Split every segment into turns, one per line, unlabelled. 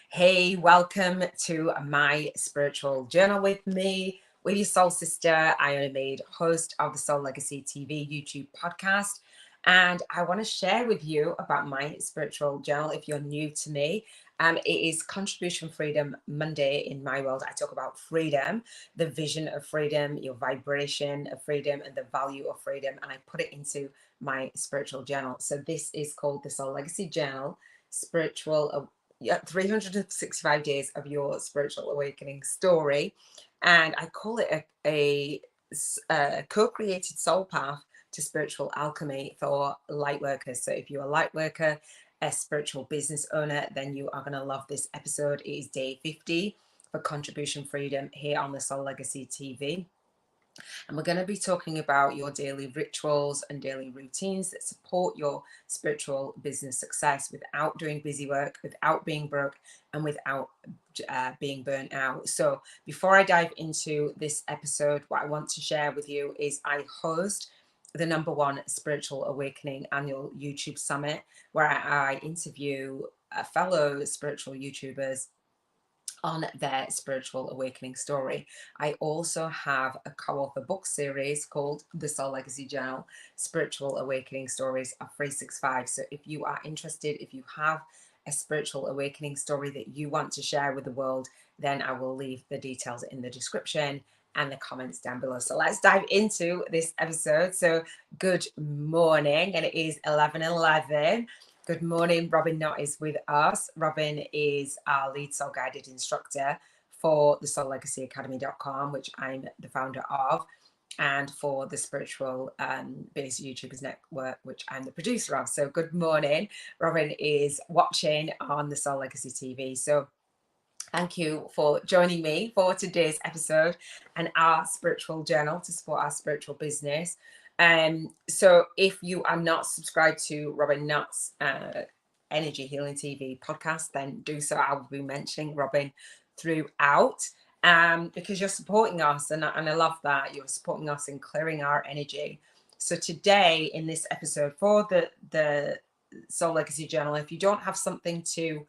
Hey, welcome to my spiritual journal with me, with your soul sister, Iona Maid, host of the Soul Legacy TV YouTube podcast. And I want to share with you about my spiritual journal if you're new to me. It is Contribution Freedom Monday in my world. I talk about freedom, the vision of freedom, your vibration of freedom, and the value of freedom. And I put it into my spiritual journal. So this is called the Soul Legacy Journal, spiritual 365 days of your spiritual awakening story. And I call it a co-created soul path to spiritual alchemy for light workers. So if you're a light worker, a spiritual business owner, then you are going to love this episode. It is day 50 for Contribution Freedom here on the Soul Legacy TV. And we're going to be talking about your daily rituals and daily routines that support your spiritual business success without doing busy work, without being broke, and without being burnt out. So before I dive into this episode, what I want to share with you is I host the #1 Spiritual Awakening Annual YouTube Summit, where I interview fellow spiritual YouTubers on their spiritual awakening story. I also have a co-author book series called The Soul Legacy Journal, Spiritual Awakening Stories of 365. So if you are interested, if you have a spiritual awakening story that you want to share with the world, then I will leave the details in the description and the comments down below. So let's dive into this episode. So good morning, and it is 11:11. Good morning. Robin Knott is with us. Robin is our lead soul guided instructor for the SoulLegacyAcademy.com, which I'm the founder of, and for the Spiritual Base YouTubers Network, which I'm the producer of. So good morning. Robin is watching on the Soul Legacy TV. So thank you for joining me for today's episode and our spiritual journal to support our spiritual business. So if you are not subscribed to Robin Knott's Energy Healing TV podcast, then do so. I will be mentioning Robin throughout because you're supporting us, and I love that you're supporting us in clearing our energy. So today in this episode for the Soul Legacy Journal, if you don't have something to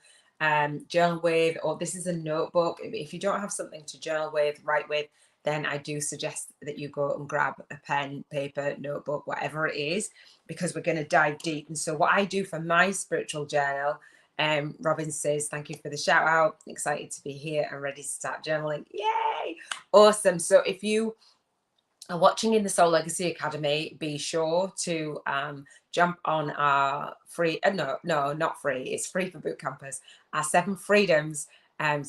journal with, or this is a notebook, if you don't have something to journal with, write with, then I do suggest that you go and grab a pen, paper, notebook, whatever it is, because we're going to dive deep. And so what I do for my spiritual journal, Robin says, thank you for the shout out. Excited to be here and ready to start journaling. Yay! Awesome. So if you are watching in the Soul Legacy Academy, be sure to jump on our free, not free, it's free for Bootcampers, our 7 freedoms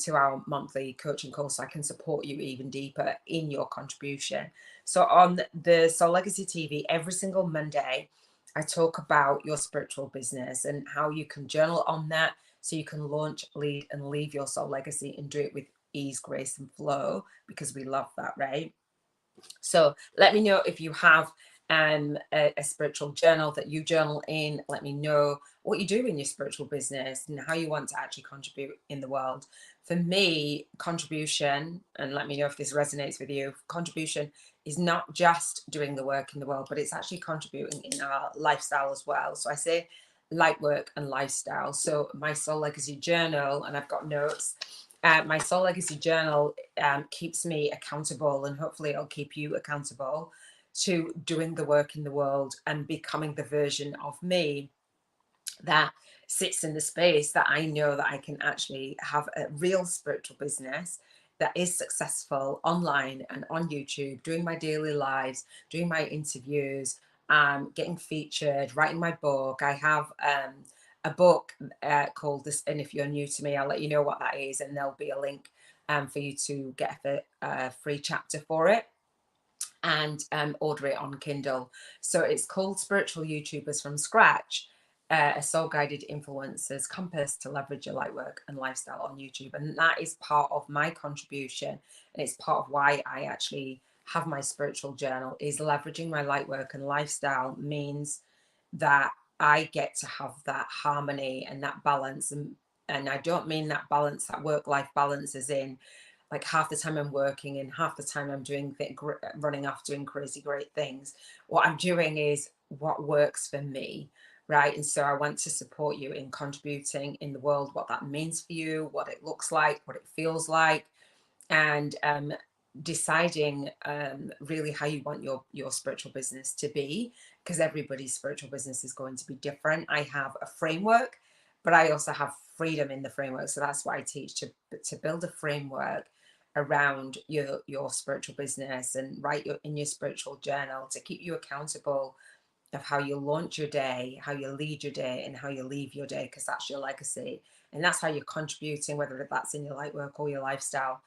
to our monthly coaching call, so I can support you even deeper in your contribution. So on the Soul Legacy TV, every single Monday, I talk about your spiritual business and how you can journal on that so you can launch, lead, and leave your soul legacy and do it with ease, grace, and flow, because we love that, right? So let me know if you have a spiritual journal that you journal in. Let me know what you do in your spiritual business and how you want to actually contribute in the world. For me, contribution, and let me know if this resonates with you, contribution is not just doing the work in the world, but it's actually contributing in our lifestyle as well. So I say light work and lifestyle. So my Soul Legacy Journal, and I've got notes, my Soul Legacy Journal keeps me accountable, and hopefully it'll keep you accountable to doing the work in the world and becoming the version of me that sits in the space that I know that I can actually have a real spiritual business that is successful online and on YouTube, doing my daily lives, doing my interviews, getting featured, writing my book. I have a book called this, and if you're new to me, I'll let you know what that is, and there'll be a link for you to get a free chapter for it and order it on Kindle. So it's called Spiritual YouTubers from Scratch, a soul guided influencer's compass to leverage your light work and lifestyle on YouTube. And that is part of my contribution, and it's part of why I actually have my spiritual journal. Is leveraging my light work and lifestyle means that I get to have that harmony and that balance. And I don't mean that balance, that work-life balance, as in like half the time I'm working and half the time I'm running off doing crazy great things. What I'm doing is what works for me, right? And so I want to support you in contributing in the world, what that means for you, what it looks like, what it feels like, and deciding really how you want your spiritual business to be, because everybody's spiritual business is going to be different. I have a framework, but I also have freedom in the framework. So that's what I teach, to build a framework around your spiritual business, and write in your spiritual journal to keep you accountable of how you launch your day, how you lead your day, and how you leave your day, because that's your legacy. And that's how you're contributing, whether that's in your light work or your lifestyle.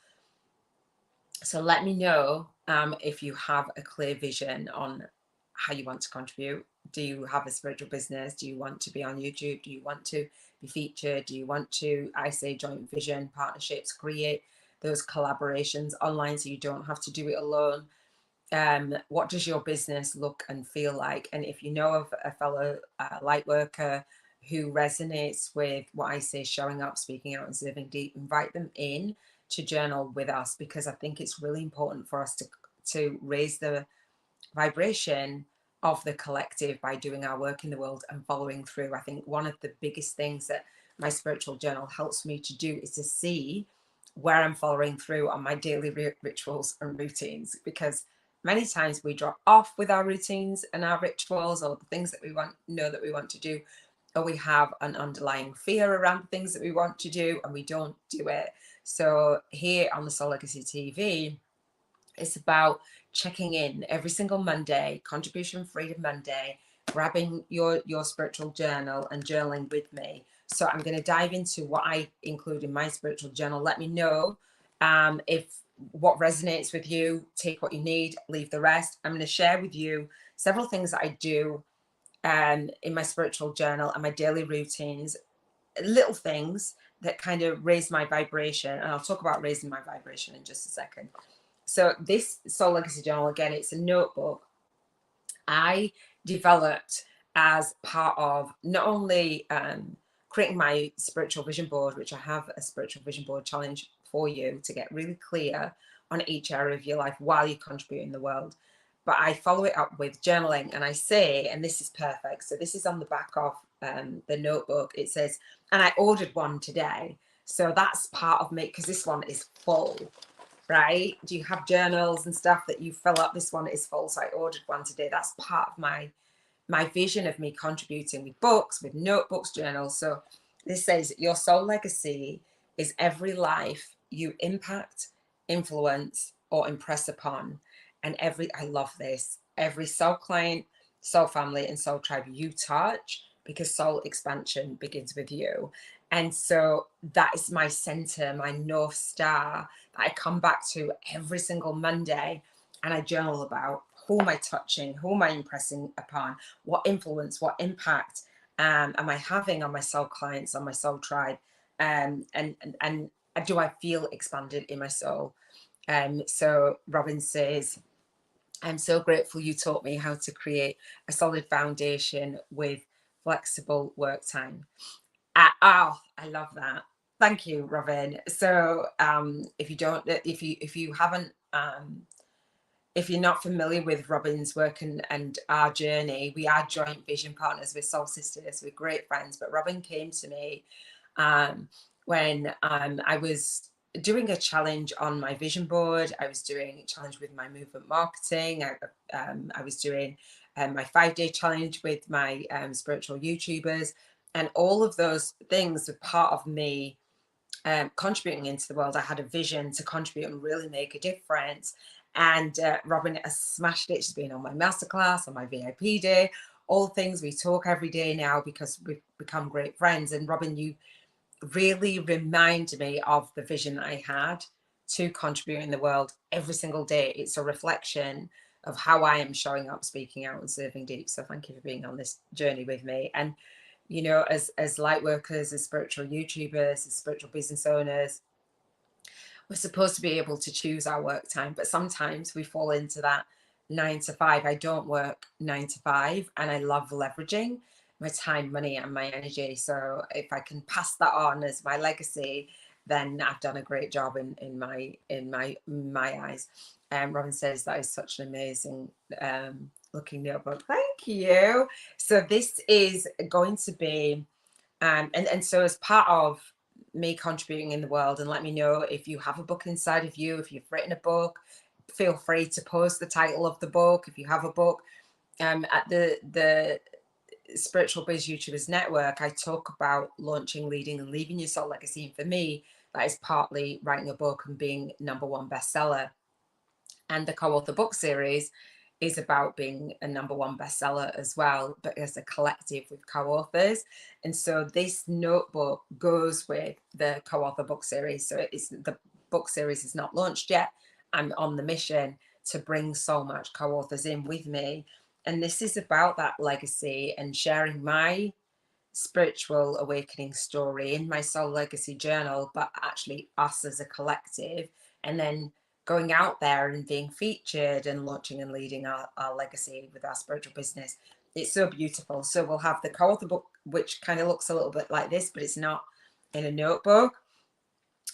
So let me know if you have a clear vision on how you want to contribute. Do you have a spiritual business? Do you want to be on YouTube? Do you want to be featured? Do you want to, I say, joint vision, partnerships, create those collaborations online so you don't have to do it alone? What does your business look and feel like? And if you know of a fellow light worker who resonates with what I say, showing up, speaking out, and serving deep, invite them in to journal with us, because I think it's really important for us to raise the vibration of the collective by doing our work in the world and following through. I think one of the biggest things that my spiritual journal helps me to do is to see where I'm following through on my daily rituals and routines, because many times we drop off with our routines and our rituals, or the things that we know that we want to do, or we have an underlying fear around things that we want to do and we don't do it. So here on the Soul Legacy TV, it's about checking in every single Monday, Contribution Freedom Monday, grabbing your spiritual journal and journaling with me. So I'm going to dive into what I include in my spiritual journal. Let me know if what resonates with you. Take what you need, leave the rest. I'm going to share with you several things that I do in my spiritual journal and my daily routines, little things that kind of raise my vibration. And I'll talk about raising my vibration in just a second. So this Soul Legacy Journal, again, it's a notebook I developed as part of not only creating my spiritual vision board, which I have a spiritual vision board challenge for you to get really clear on each area of your life while you contribute in the world, but I follow it up with journaling. And I say, and this is perfect, so this is on the back of the notebook, it says, and I ordered one today. So that's part of me, because this one is full. Right? Do you have journals and stuff that you fill up? This one is full, so I ordered one today. That's part of my vision of me contributing with books, with notebooks, journals. So this says, your soul legacy is every life you impact, influence, or impress upon, and I love this, every soul client, soul family, and soul tribe you touch, because soul expansion begins with you. And so that is my center, my North Star, that I come back to every single Monday, and I journal about who am I touching, who am I impressing upon, what influence, what impact am I having on my soul clients, on my soul tribe, and do I feel expanded in my soul? So Robin says, I'm so grateful you taught me how to create a solid foundation with flexible work time. I love that. Thank you, Robin. So if you haven't, if you're not familiar with Robin's work and our journey, we are joint vision partners with Soul Sisters. We're great friends. But Robin came to me when I was doing a challenge on my vision board. I was doing a challenge with my movement marketing. I was doing my 5-day challenge with my spiritual YouTubers. And all of those things were part of me contributing into the world. I had a vision to contribute and really make a difference. And Robin has smashed it. She's been on my masterclass, on my VIP day, all things. We talk every day now because we've become great friends. And Robin, you really remind me of the vision that I had to contribute in the world every single day. It's a reflection of how I am showing up, speaking out, and serving deep. So thank you for being on this journey with me. And you know, as light workers, as spiritual YouTubers, as spiritual business owners, we're supposed to be able to choose our work time, but sometimes we fall into that 9 to 5. I don't work 9 to 5, and I love leveraging my time, money, and my energy. So if I can pass that on as my legacy, then I've done a great job in my eyes. Robin says that is such an amazing looking notebook. Thank you. So this is going to be, and so as part of me contributing in the world, and let me know if you have a book inside of you, if you've written a book, feel free to post the title of the book if you have a book. At the Spiritual Biz YouTubers Network, I talk about launching, leading, and leaving your soul legacy. And for me, that is partly writing a book and being #1 bestseller. And the co-author book series is about being a #1 bestseller as well, but as a collective with co-authors. And so this notebook goes with the co-author book series. So it's the book series is not launched yet. I'm on the mission to bring so much co-authors in with me. And this is about that legacy and sharing my spiritual awakening story in my soul legacy journal, but actually us as a collective, and then going out there and being featured and launching and leading our legacy with our spiritual business. It's so beautiful. So we'll have the co-author book, which kind of looks a little bit like this, but it's not in a notebook.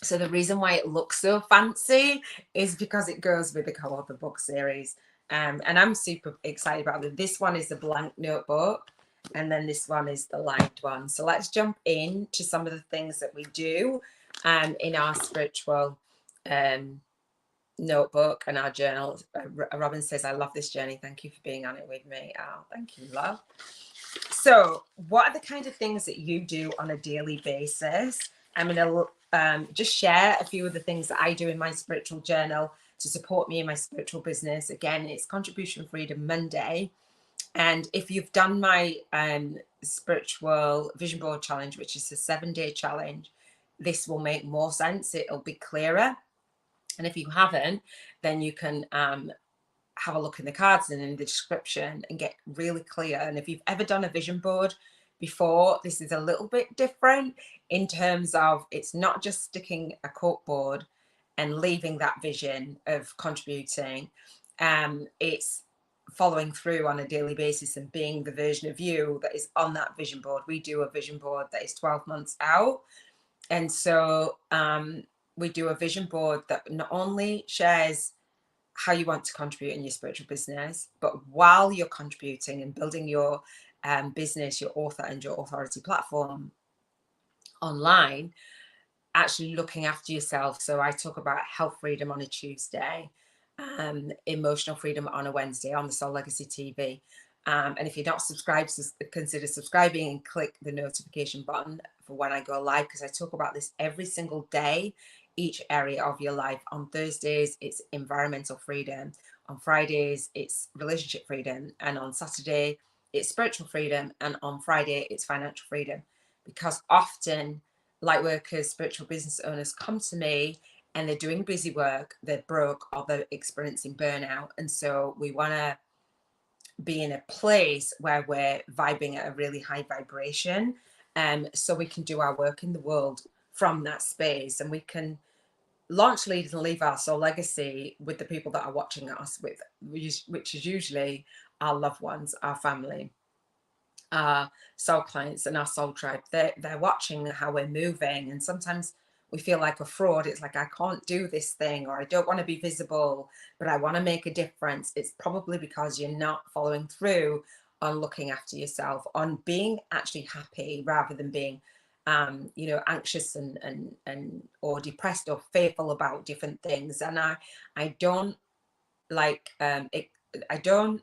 So the reason why it looks so fancy is because it goes with the co-author book series. And I'm super excited about it. This one is a blank notebook, and then this one is the lined one. So let's jump into some of the things that we do in our spiritual notebook and our journal. Robin says, I love this journey. Thank you for being on it with me. Oh, thank you, love. So what are the kind of things that you do on a daily basis? I'm going to just share a few of the things that I do in my spiritual journal to support me in my spiritual business. Again, it's Contribution Freedom Monday. And if you've done my spiritual vision board challenge, which is a 7-day challenge, this will make more sense. It'll be clearer. And if you haven't, then you can have a look in the cards and in the description and get really clear. And if you've ever done a vision board before, this is a little bit different in terms of it's not just sticking a cork board and leaving that vision of contributing. It's following through on a daily basis and being the version of you that is on that vision board. We do a vision board that is 12 months out. And so we do a vision board that not only shares how you want to contribute in your spiritual business, but while you're contributing and building your business, your author and your authority platform online, actually looking after yourself. So I talk about health freedom on a Tuesday, emotional freedom on a Wednesday on the Soul Legacy TV. And if you're not subscribed, consider subscribing and click the notification button for when I go live, because I talk about this every single day, each area of your life. On Thursdays, it's environmental freedom. On Fridays, it's relationship freedom. And on Saturday, it's spiritual freedom. And on Friday, it's financial freedom. Because often, light workers, spiritual business owners come to me and they're doing busy work, they're broke, or they're experiencing burnout. And so we want to be in a place where we're vibing at a really high vibration, so we can do our work in the world from that space, and we can launch, lead, and leave our soul legacy with the people that are watching us, with which is usually our loved ones, our family, our soul clients, and our soul tribe. They're watching how we're moving, and sometimes we feel like a fraud. It's like, I can't do this thing, or I don't want to be visible, but I want to make a difference. It's probably because you're not following through on looking after yourself, on being actually happy rather than being anxious and or depressed or fearful about different things. And I don't like I don't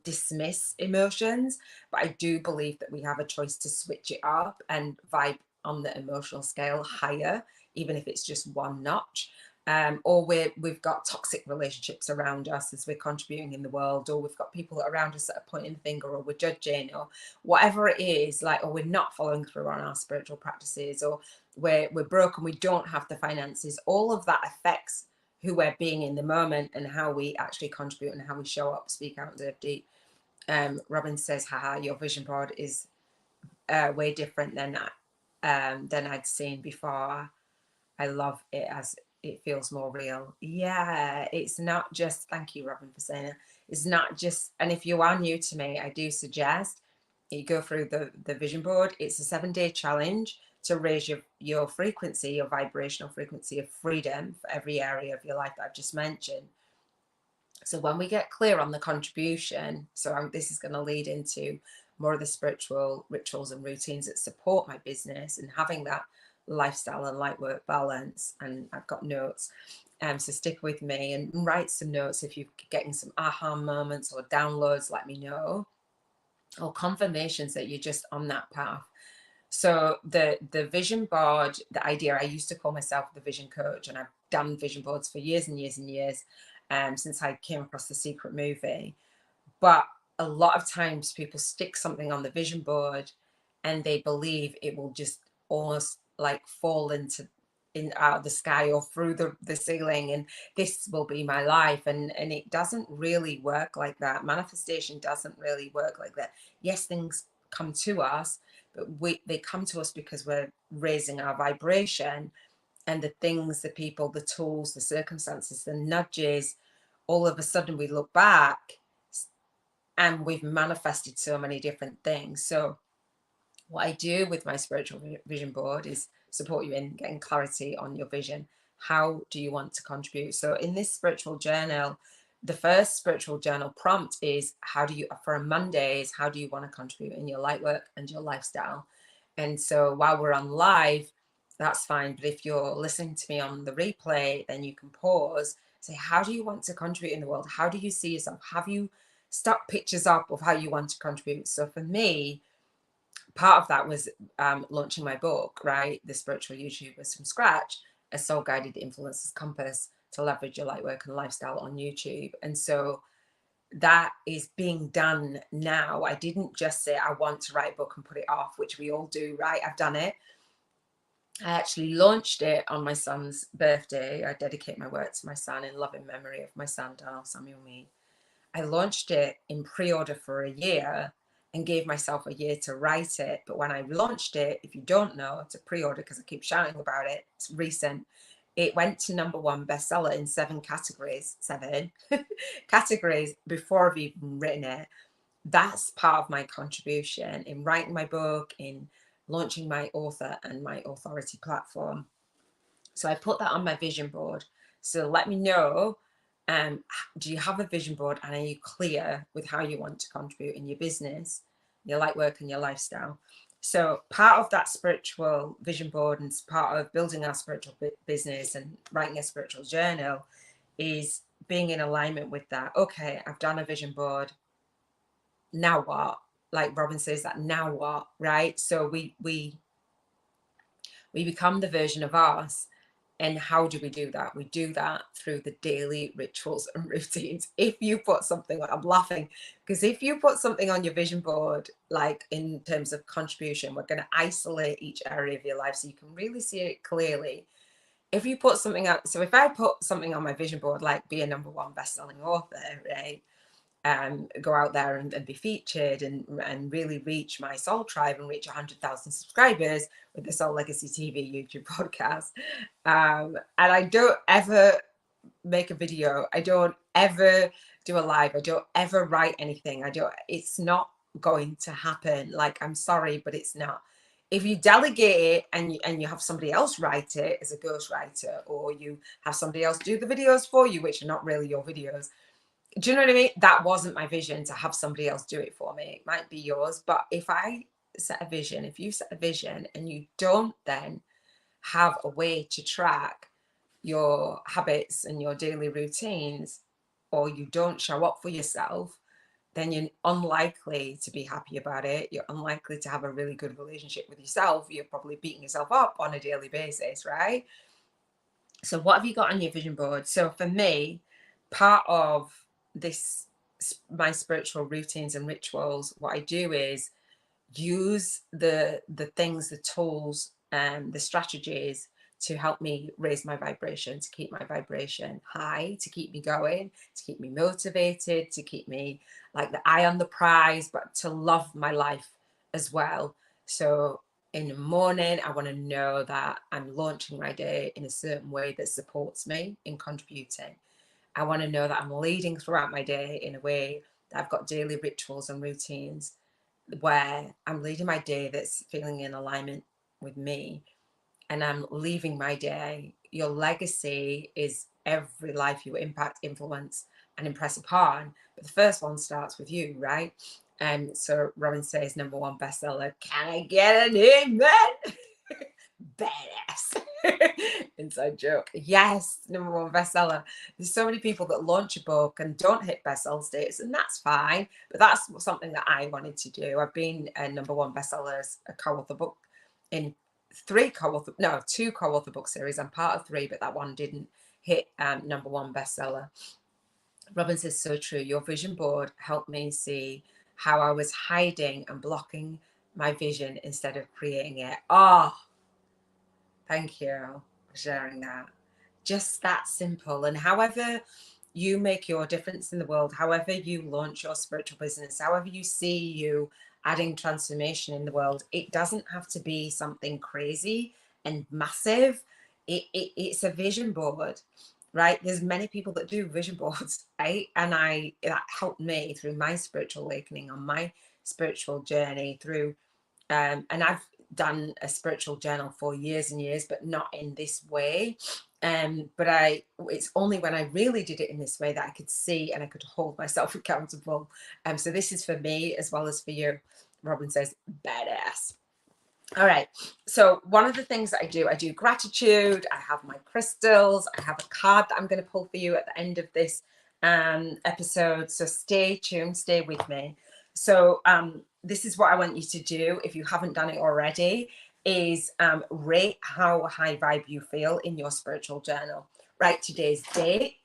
dismiss emotions, but I do believe that we have a choice to switch it up and vibe on the emotional scale higher, even if it's just one notch. Or we've got toxic relationships around us as we're contributing in the world, or we've got people around us that are pointing the finger, or we're judging, or whatever it is, like, or we're not following through on our spiritual practices, or we're broke and we don't have the finances. All of that affects who we're being in the moment and how we actually contribute and how we show up, speak out, and dive deep. Robin says, haha, your vision board is way different than I'd seen before. I love it as it feels more real. Yeah, it's not just, thank you, Robin, for saying it. It's not just, and if you are new to me, I do suggest you go through the vision board. It's a 7-day challenge to raise your frequency, your vibrational frequency of freedom for every area of your life that I've just mentioned. So when we get clear on the contribution, this is going to lead into more of the spiritual rituals and routines that support my business and having that lifestyle and light work balance. And I've got notes. So stick with me and write some notes. If you're getting some aha moments or downloads, let me know, or confirmations that you're just on that path. So the vision board, the idea, I used to call myself the vision coach, and I've done vision boards for years and years and years, since I came across The Secret movie. But a lot of times people stick something on the vision board and they believe it will just almost like fall out of the sky or through the ceiling, and this will be my life. And it doesn't really work like that. Manifestation doesn't really work like that. Yes, things come to us, but they come to us because we're raising our vibration, and the things, the people, the tools, the circumstances, the nudges, all of a sudden we look back and we've manifested so many different things. So what I do with my spiritual vision board is support you in getting clarity on your vision. How do you want to contribute? So in this spiritual journal, the first spiritual journal prompt is, for Mondays, how do you want to contribute in your light work and your lifestyle? And so while we're on live, that's fine. But if you're listening to me on the replay, then you can pause, say, how do you want to contribute in the world? How do you see yourself? Have you stuck pictures up of how you want to contribute? So for me, part of that was launching my book, right? The Spiritual YouTubers from Scratch, a soul guided influencer's compass to leverage your light work and lifestyle on YouTube. And so that is being done now. I didn't just say I want to write a book and put it off, which we all do, right? I've done it. I actually launched it on my son's birthday. I dedicate my work to my son in loving memory of my son, Daniel Samuel Mead. I launched it in pre-order for a year and gave myself a year to write it. But when I launched it, if you don't know, it's a pre-order because I keep shouting about it, it's recent. It went to #1 bestseller in 7 categories, 7 categories before I've even written it. That's part of my contribution in writing my book, in launching my author and my authority platform. So I put that on my vision board. So let me know, do you have a vision board, and are you clear with how you want to contribute in your business, your light work and your lifestyle? So part of that spiritual vision board and part of building our spiritual business and writing a spiritual journal is being in alignment with that. Okay, I've done a vision board. Now what? Like Robin says, that now what, right? So we become the version of us. And how do we do that? We do that through the daily rituals and routines. If you put something, I'm laughing, because if you put something on your vision board, like in terms of contribution, we're going to isolate each area of your life so you can really see it clearly. If you put something out, so if I put something on my vision board, like be a #1 best-selling author, right? Go out there and be featured and really reach my soul tribe and reach 100,000 subscribers with the Soul Legacy TV YouTube podcast. And I don't ever make a video. I don't ever do a live. I don't ever write anything. It's not going to happen. Like, I'm sorry, but it's not. If you delegate it and you have somebody else write it as a ghostwriter, or you have somebody else do the videos for you, which are not really your videos, do you know what I mean? That wasn't my vision, to have somebody else do it for me. It might be yours, but if you set a vision and you don't then have a way to track your habits and your daily routines, or you don't show up for yourself, then you're unlikely to be happy about it. You're unlikely to have a really good relationship with yourself. You're probably beating yourself up on a daily basis, right? So what have you got on your vision board? So for me, part of this, my spiritual routines and rituals, what I do is use the things, the tools, and the strategies to help me raise my vibration, to keep my vibration high, to keep me going, to keep me motivated, to keep me like the eye on the prize, but to love my life as well. So in the morning, I want to know that I'm launching my day in a certain way that supports me in contributing. I want to know that I'm leading throughout my day in a way that I've got daily rituals and routines where I'm leading my day that's feeling in alignment with me, and I'm leaving my day. Your legacy is every life you impact, influence, and impress upon. But the first one starts with you, right? So Robin says, #1 bestseller. Can I get an amen? Badass. Inside joke. Yes, #1 bestseller. There's so many people that launch a book and don't hit bestseller status, and that's fine. But that's something that I wanted to do. I've been a #1 bestseller as a co-author book in two co-author book series. I'm part of 3, but that one didn't hit #1 bestseller. Robin says, so true. Your vision board helped me see how I was hiding and blocking my vision instead of creating it. Oh, thank you for sharing that. Just that simple. And however you make your difference in the world, however you launch your spiritual business, however you see you adding transformation in the world, it doesn't have to be something crazy and massive. It's a vision board, right? There's many people that do vision boards, right? And that helped me through my spiritual awakening, on my spiritual journey through, and I've done a spiritual journal for years and years, but not in this way. But it's only when I really did it in this way that I could see and I could hold myself accountable. So this is for me as well as for you. Robin says, badass. All right. So one of the things that I do gratitude. I have my crystals. I have a card that I'm going to pull for you at the end of this episode. So stay tuned, stay with me. So this is what I want you to do, if you haven't done it already, is rate how high vibe you feel in your spiritual journal. Write today's date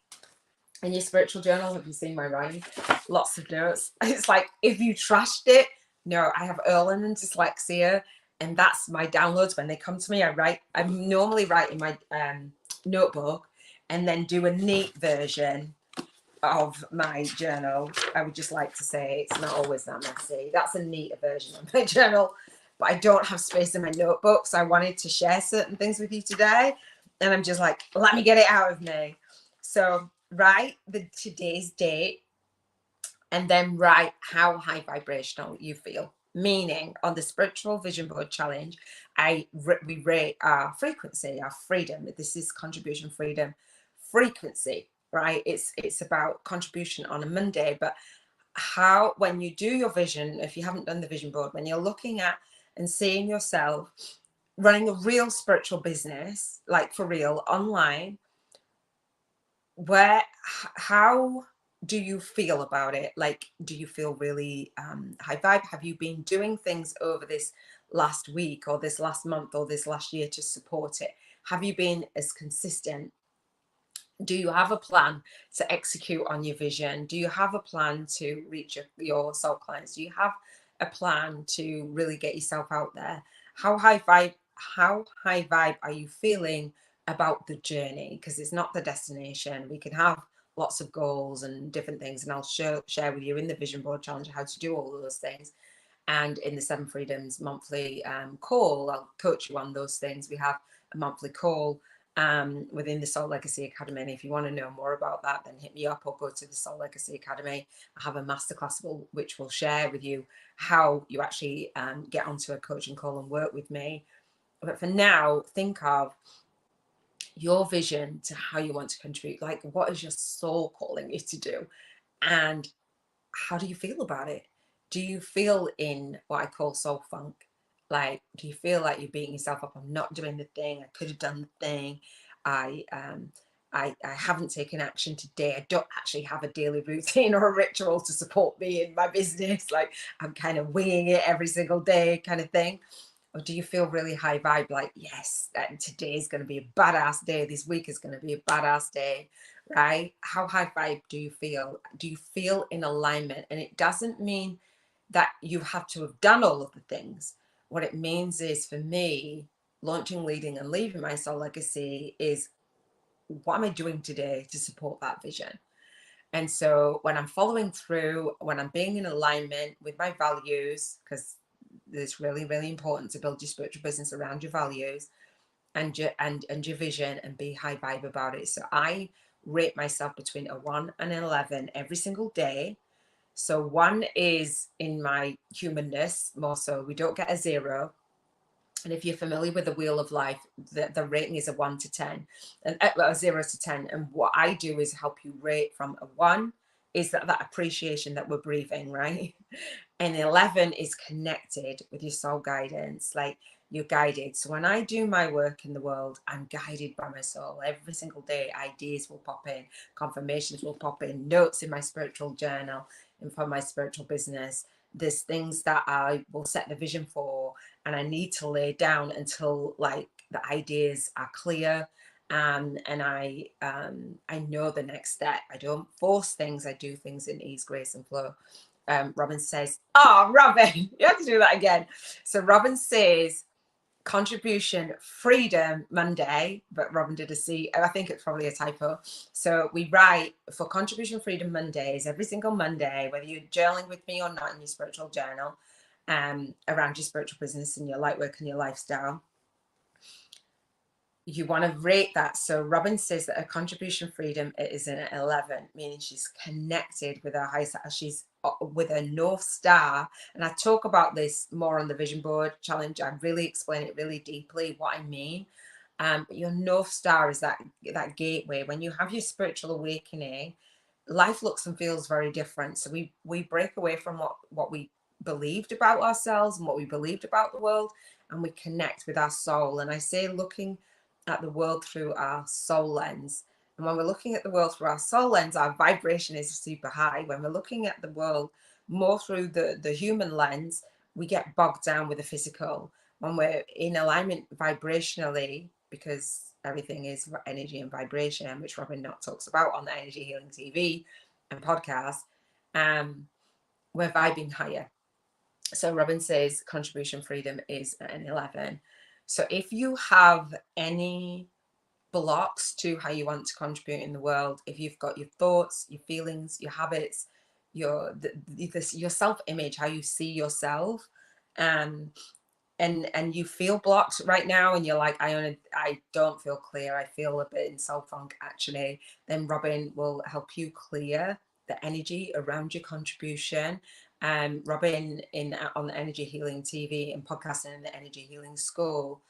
in your spiritual journal. Have you seen my writing? Lots of notes. It's like, if you trashed it, no, I have Erlen and dyslexia, and that's my downloads. When they come to me, I normally write in my notebook and then do a neat version of my journal. I would just like to say it's not always that messy. That's a neater version of my journal, but I don't have space in my notebook. So I wanted to share certain things with you today. And I'm just like, let me get it out of me. So write today's date and then write how high vibrational you feel. Meaning, on the Spiritual Vision Board Challenge, we rate our frequency, our freedom. This is contribution freedom frequency, right? It's about contribution on a Monday, but how, when you do your vision, if you haven't done the vision board, when you're looking at and seeing yourself running a real spiritual business, like for real, online, how do you feel about it? Like, do you feel really high vibe? Have you been doing things over this last week or this last month or this last year to support it? Have you been as consistent? Do you have a plan to execute on your vision? Do you have a plan to reach your soul clients? Do you have a plan to really get yourself out there? How high vibe are you feeling about the journey? Because it's not the destination. We can have lots of goals and different things, and I'll share with you in the Vision Board Challenge how to do all of those things. And in the 7 Freedoms monthly call, I'll coach you on those things. We have a monthly call within the Soul Legacy Academy. And if you want to know more about that, then hit me up or go to the Soul Legacy Academy. I have a masterclass which will share with you how you actually get onto a coaching call and work with me. But for now, think of your vision to how you want to contribute. Like, what is your soul calling you to do? And how do you feel about it? Do you feel in what I call soul funk? Like, do you feel like you're beating yourself up? I'm not doing the thing. I could have done the thing. I haven't taken action today. I don't actually have a daily routine or a ritual to support me in my business. Like, I'm kind of winging it every single day kind of thing. Or do you feel really high vibe? Like, yes, today is going to be a badass day. This week is going to be a badass day, right? How high vibe do you feel? Do you feel in alignment? And it doesn't mean that you have to have done all of the things. What it means is, for me, launching, leading, and leaving my soul legacy is, what am I doing today to support that vision? And so when I'm following through, when I'm being in alignment with my values, because it's really, really important to build your spiritual business around your values and your vision, and be high vibe about it. So I rate myself between a 1 and an 11 every single day. So 1 is in my humanness, more so. We don't get a 0. And if you're familiar with the wheel of life, the rating is a 1 to 10, and 0 to 10. And what I do is help you rate from a 1 is that appreciation that we're breathing, right? And 11 is connected with your soul guidance, like you're guided. So when I do my work in the world, I'm guided by my soul. Every single day, ideas will pop in, confirmations will pop in, notes in my spiritual journal and for my spiritual business. There's things that I will set the vision for, and I need to lay down until like the ideas are clear. And I know the next step. I don't force things. I do things in ease, grace, and flow. Robin says, "Oh, Robin, you have to do that again." So Robin says, "Contribution Freedom Monday," but Robin did a C. I think it's probably a typo. So we write for Contribution Freedom Mondays every single Monday, whether you're journaling with me or not in your spiritual journal, around your spiritual business and your light work and your lifestyle. You want to rate that. So Robin says that her contribution freedom is an 11, meaning she's connected with her high star. She's with a North Star. And I talk about this more on the vision board challenge. I really explain it really deeply what I mean. But your North Star is that gateway. When you have your spiritual awakening, life looks and feels very different. So we break away from what we believed about ourselves and what we believed about the world, and we connect with our soul. And I say looking at the world through our soul lens. And when we're looking at the world through our soul lens, our vibration is super high. When we're looking at the world more through the human lens, we get bogged down with the physical. When we're in alignment vibrationally, because everything is energy and vibration, which Robin Knott talks about on the Energy Healing TV and podcast, we're vibing higher. So Robin says contribution freedom is an 11. So if you have any blocks to how you want to contribute in the world, if you've got your thoughts, your feelings, your habits, your self-image, how you see yourself, and you feel blocked right now, and you're like, I don't feel clear, I feel a bit in soul funk actually, then Robin will help you clear the energy around your contribution. Robin on the Energy Healing TV and podcasting in the Energy Healing School,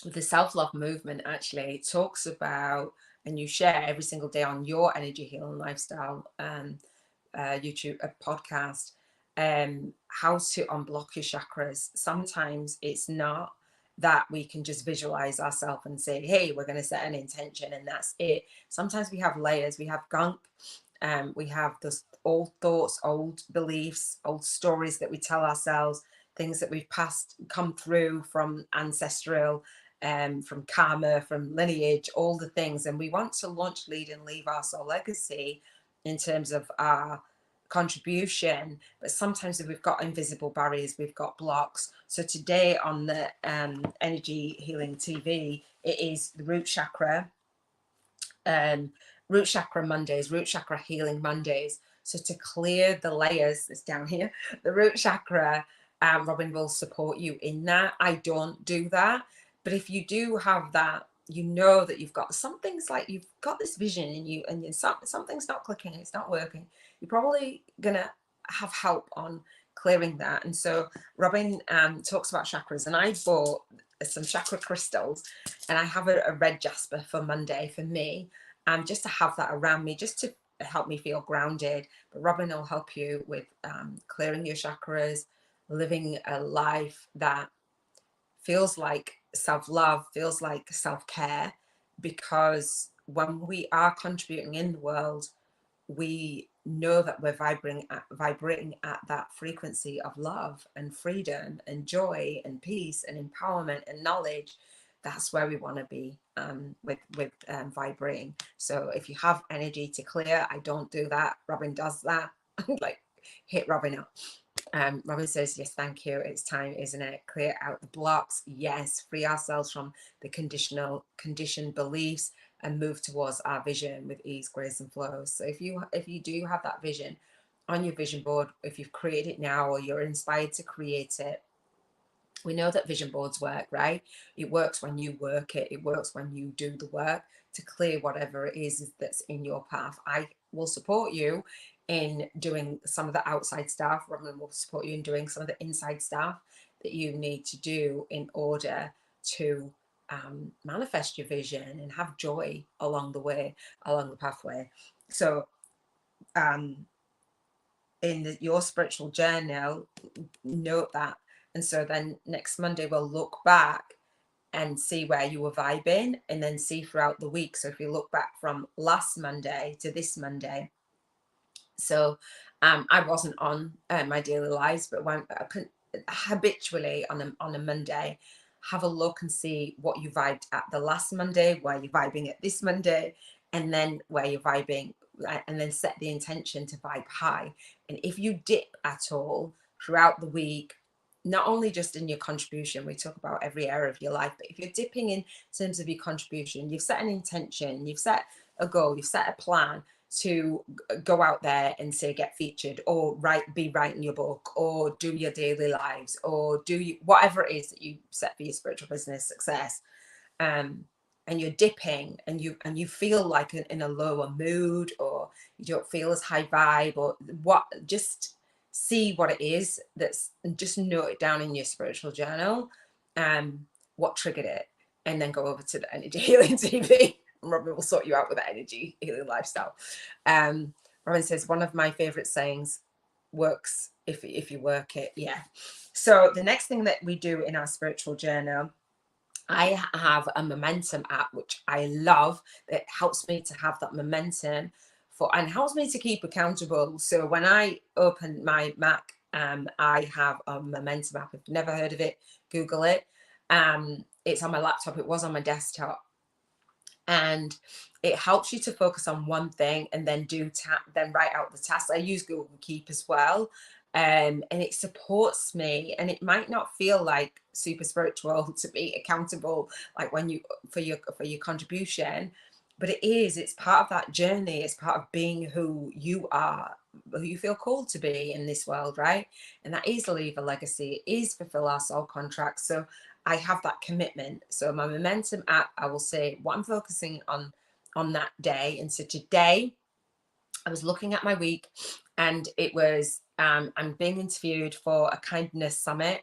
the self-love movement actually talks about, and you share every single day on your Energy Healing Lifestyle YouTube podcast, how to unblock your chakras. Sometimes it's not that we can just visualize ourselves and say, hey, we're going to set an intention and that's it. Sometimes we have layers, we have gunk, we have those old thoughts, old beliefs, old stories that we tell ourselves, things that we've come through from ancestral, from karma, from lineage, all the things. And we want to launch, lead, and leave our soul legacy in terms of our contribution, but sometimes we've got invisible barriers, we've got blocks. So today on the Energy Healing TV, it is the root chakra Mondays, root chakra healing Mondays. So to clear the layers that's down here, the root chakra, Robin will support you in that. I don't do that, but if you do have that, you know that you've got some things, like you've got this vision in you, and something's not clicking, it's not working. You're probably gonna have help on clearing that. And so Robin talks about chakras, and I bought some chakra crystals, and I have a red jasper for Monday for me, just to have that around me, just to help me feel grounded. But Robin will help you with clearing your chakras, living a life that feels like self-love, feels like self-care, because when we are contributing in the world, we know that we're vibrating at that frequency of love and freedom and joy and peace and empowerment and knowledge. That's where we want to be with vibrating. So if you have energy to clear, I don't do that, Robin does that. Like, hit Robin up. Robin says, yes, thank you. It's time, isn't it? Clear out the blocks. Yes, free ourselves from the conditioned beliefs and move towards our vision with ease, grace, and flow. So if you do have that vision on your vision board, if you've created it now or you're inspired to create it, we know that vision boards work, right? It works when you work it. It works when you do the work to clear whatever it is that's in your path. I will support you in doing some of the outside stuff. Robin will support you in doing some of the inside stuff that you need to do in order to manifest your vision and have joy along the way, along the pathway. So in your spiritual journal, note that. And so then next Monday we'll look back and see where you were vibing, and then see throughout the week. So if you look back from last Monday to this Monday, so I wasn't on my daily lives, but when I can habitually on a Monday have a look and see what you vibed at the last Monday, where you're vibing at this Monday, and then where you're vibing, and then set the intention to vibe high. And if you dip at all throughout the week, not only just in your contribution, we talk about every area of your life, but if you're dipping in terms of your contribution, you've set an intention, you've set a goal, you've set a plan to go out there and say get featured, or be writing your book, or do your daily lives, or do you, whatever it is that you set for your spiritual business success, and you're dipping and you feel like in a lower mood, or you don't feel as high vibe, or what, just see what it is that's, and just note it down in your spiritual journal, what triggered it, and then go over to the Energy Healing TV. Robin will sort you out with the energy healing lifestyle. Robin says, one of my favorite sayings, works if you work it. Yeah. So the next thing that we do in our spiritual journal, I have a momentum app, which I love, that helps me to have that momentum and helps me to keep accountable. So when I open my Mac, I have a momentum app. If you've never heard of it, Google it. It's on my laptop. It was on my desktop. And it helps you to focus on one thing and then then write out the tasks. I use Google Keep as well, and it supports me. And it might not feel like super spiritual to be accountable, like when you for your contribution, but it is. It's part of that journey. It's part of being who you are, who you feel called to be in this world, right? And that is leave a legacy. It is fulfill our soul contracts. So I have that commitment. So my momentum app, I will say what I'm focusing on that day. And so today I was looking at my week, and it was I'm being interviewed for a kindness summit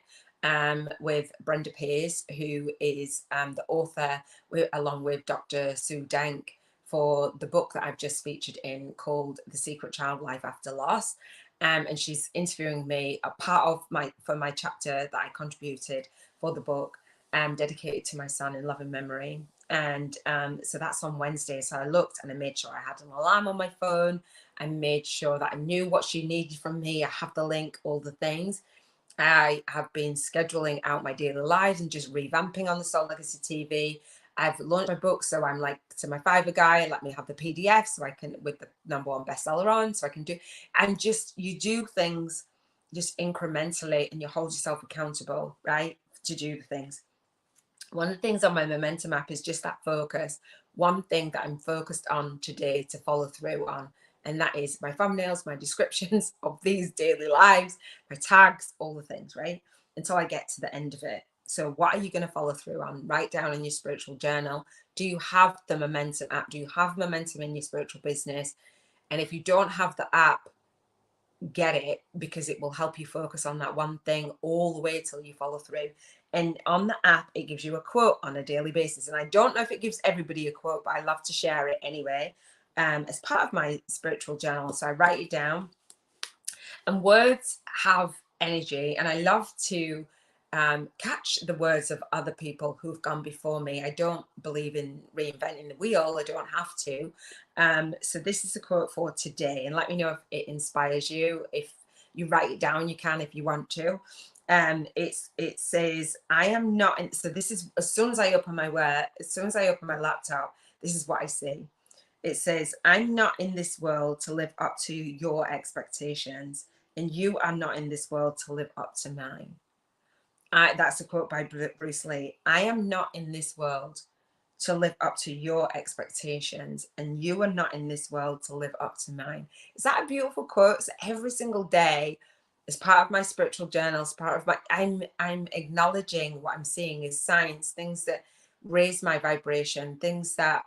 with Brenda Pearce, who is the author, along with Dr. Sue Dank, for the book that I've just featured in called The Secret Child Life After Loss. And she's interviewing me, a part of my chapter that I contributed for the book, dedicated to my son in love and memory. And so that's on Wednesday. So I looked and I made sure I had an alarm on my phone. I made sure that I knew what she needed from me. I have the link, all the things. I have been scheduling out my daily lives and just revamping on the Soul Legacy TV. I've launched my book, so I'm like to my Fiverr guy, let me have the PDF so I can, with the #1 bestseller on, so I can do, and just, you do things just incrementally and you hold yourself accountable, right, to do the things. One of the things on my momentum app is just that focus. One thing that I'm focused on today to follow through on, and that is my thumbnails, my descriptions of these daily lives, my tags, all the things, right? Until I get to the end of it. So what are you going to follow through on? Write down in your spiritual journal. Do you have the momentum app? Do you have momentum in your spiritual business? And if you don't have the app, get it, because it will help you focus on that one thing all the way till you follow through. And on the app, it gives you a quote on a daily basis. And I don't know if it gives everybody a quote, but I love to share it anyway, as part of my spiritual journal. So I write it down. And words have energy, and I love to catch the words of other people who've gone before me. I don't believe in reinventing the wheel. I don't have to. So this is a quote for today, and let me know if it inspires you. If you write it down, you can if you want to. It says, I am not in, so this is, as soon as I open my laptop, this is what I see. It says, I'm not in this world to live up to your expectations, and you are not in this world to live up to mine. That's a quote by Bruce Lee. I am not in this world to live up to your expectations, and you are not in this world to live up to mine. Is that a beautiful quote? So every single day, as part of my spiritual journal, as part of my, I'm acknowledging what I'm seeing as signs, things that raise my vibration, things that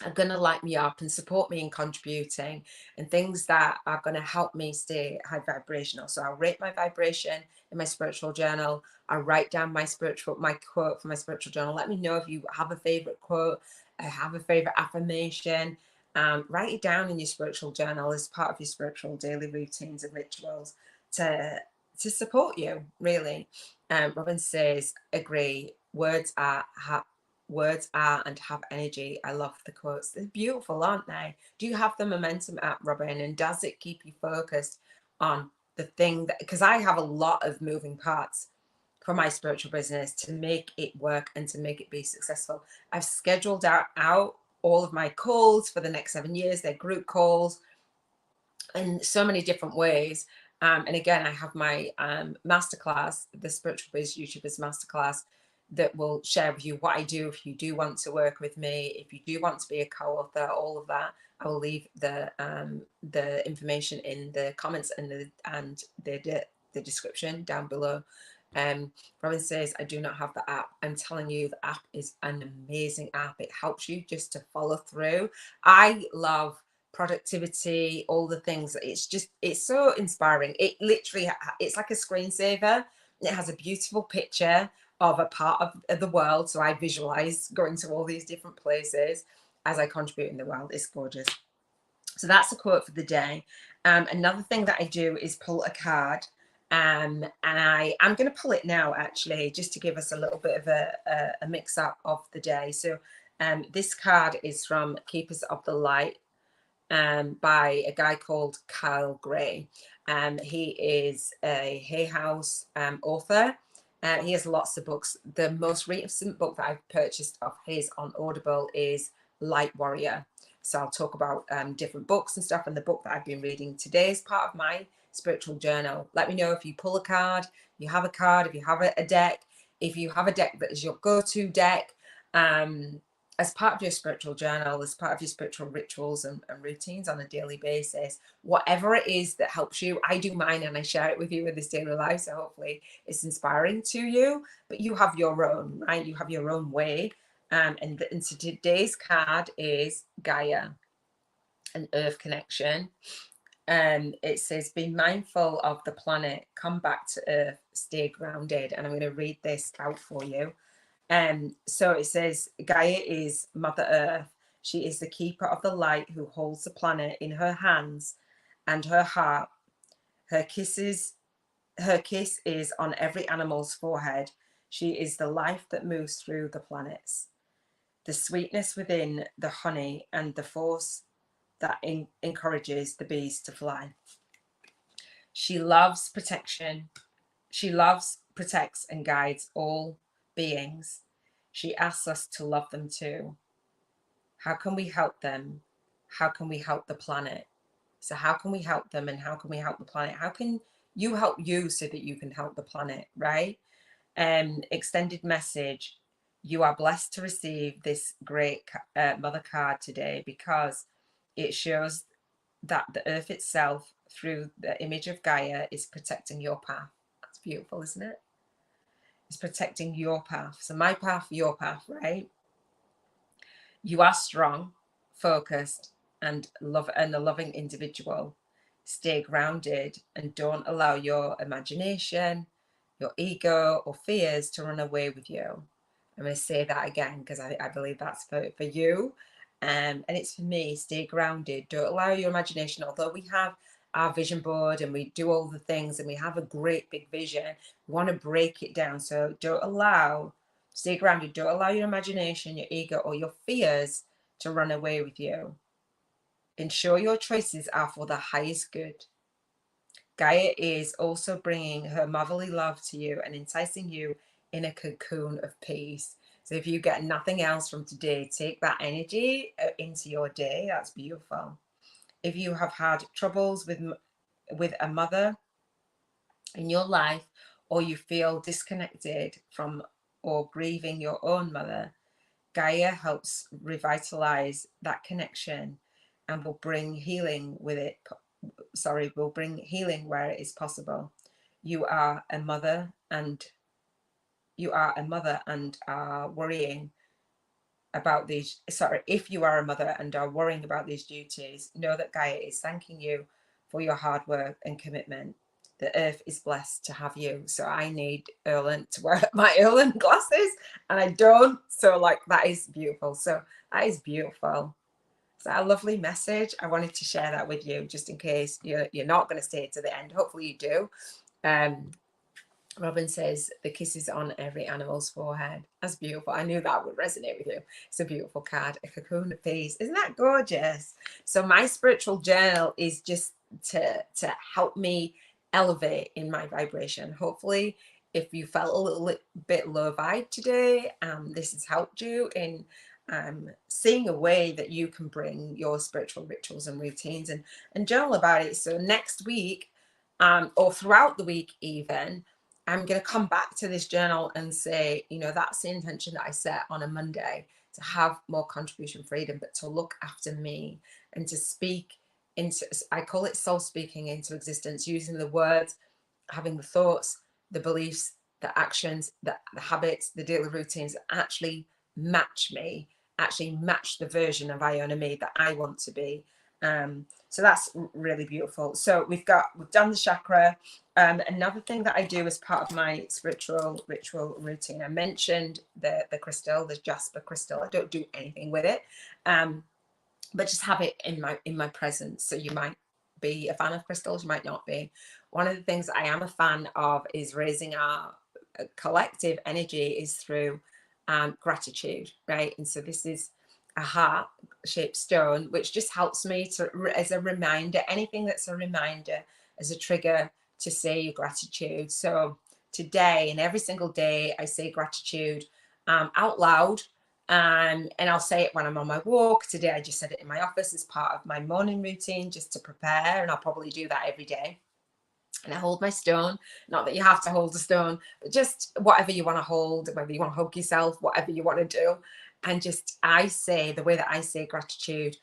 are going to light me up and support me in contributing, and things that are going to help me stay high vibrational. So I'll rate my vibration in my spiritual journal. I write down my quote for my spiritual journal. Let me know if you have a favorite quote, have a favorite affirmation. Write it down in your spiritual journal as part of your spiritual daily routines and rituals to support you, really. Robin says, agree. Words are and have energy. I love the quotes. They're beautiful, aren't they? Do you have the momentum app, Robin? And does it keep you focused on the thing that, because I have a lot of moving parts for my spiritual business to make it work and to make it be successful. I've scheduled out all of my calls for the next 7 years. They're group calls in so many different ways. And again, I have my masterclass, the Spiritual Biz YouTubers Masterclass, that will share with you what I do if you do want to work with me, if you do want to be a co-author, all of that. I will leave the information in the comments and the description down below. Robin says, I do not have the app. I'm telling you, the app is an amazing app. It helps you just to follow through. I love productivity, all the things. It's so inspiring. It literally, it's like a screensaver. It has a beautiful picture of a part of the world. So I visualize going to all these different places as I contribute in the world. It's gorgeous. So that's a quote for the day. Another thing that I do is pull a card. And I'm going to pull it now, actually, just to give us a little bit of a mix up of the day. So this card is from Keepers of the Light, by a guy called Kyle Gray. He is a Hay House author. He has lots of books. The most recent book that I've purchased of his on Audible is Light Warrior. So I'll talk about different books and stuff. And the book that I've been reading today is part of my spiritual journal. Let me know if you pull a card, you have a card, if you have a deck, if you have a deck that is your go-to deck, as part of your spiritual journal, as part of your spiritual rituals and routines on a daily basis, whatever it is that helps you. I do mine and I share it with you in this daily life. So hopefully it's inspiring to you, but you have your own, right? You have your own way. And so today's card is Gaia, an earth connection. It says, be mindful of the planet, come back to earth, stay grounded. And I'm going to read this out for you. So it says, Gaia is Mother Earth. She is the keeper of the light who holds the planet in her hands and her heart. Her kiss is on every animal's forehead. She is the life that moves through the planets, the sweetness within the honey, and the force that encourages the bees to fly. She loves protection. She loves, protects, and guides all beings. She asks us to love them too. How can we help them? How can we help the planet? So how can we help them and how can we help the planet? How can you help you so that you can help the planet, right? Extended message. You are blessed to receive this great mother card today because it shows that the earth itself, through the image of Gaia, is protecting your path. That's beautiful, isn't it? It's protecting your path. So my path, your path, right? You are strong, focused, and a loving individual. Stay grounded and don't allow your imagination, your ego, or fears to run away with you. I'm going to say that again because I believe that's for you. And it's for me. Stay grounded. Don't allow your imagination, although we have our vision board and we do all the things and we have a great big vision, we want to break it down. So stay grounded. Don't allow your imagination, your ego, or your fears to run away with you. Ensure your choices are for the highest good. Gaia is also bringing her motherly love to you and enticing you in a cocoon of peace. So if you get nothing else from today, take that energy into your day. That's beautiful. If you have had troubles with a mother in your life, or you feel disconnected from or grieving your own mother, Gaia helps revitalize that connection and will bring healing will bring healing where it is possible. You are a mother and are worrying about these, if you are a mother and are worrying about these duties, know that Gaia is thanking you for your hard work and commitment. The earth is blessed to have you. So I need Erlen to wear my Erlen glasses and I don't. So that is beautiful. So that is beautiful. Is that a lovely message? I wanted to share that with you just in case you're not going to stay to the end. Hopefully you do. Robin says the kisses on every animal's forehead. That's beautiful. I knew that would resonate with you. It's a beautiful card. A cocoon of peace. Isn't that gorgeous? So my spiritual journal is just to help me elevate in my vibration. Hopefully, if you felt a little bit low vibe today, this has helped you in seeing a way that you can bring your spiritual rituals and routines and journal about it. So next week, or throughout the week even, I'm going to come back to this journal and say, that's the intention that I set on a Monday, to have more contribution freedom, but to look after me and to speak into, I call it soul speaking into existence, using the words, having the thoughts, the beliefs, the actions, the habits, the daily routines that actually match me, actually match the version of Iona me that I want to be. So that's really beautiful. So we've done the chakra. Another thing that I do as part of my spiritual ritual routine, I mentioned the crystal, the jasper crystal. I don't do anything with it, but just have it in my presence. So you might be a fan of crystals, you might not be. One of the things I am a fan of is raising our collective energy is through gratitude, right? And so this is a heart-shaped stone, which just helps me as a reminder, anything that's a reminder, as a trigger to say your gratitude. So today and every single day, I say gratitude out loud. And I'll say it when I'm on my walk. Today, I just said it in my office as part of my morning routine, just to prepare. And I'll probably do that every day. And I hold my stone. Not that you have to hold a stone, but just whatever you want to hold, whether you want to hug yourself, whatever you want to do. And just, I say the way that I say gratitude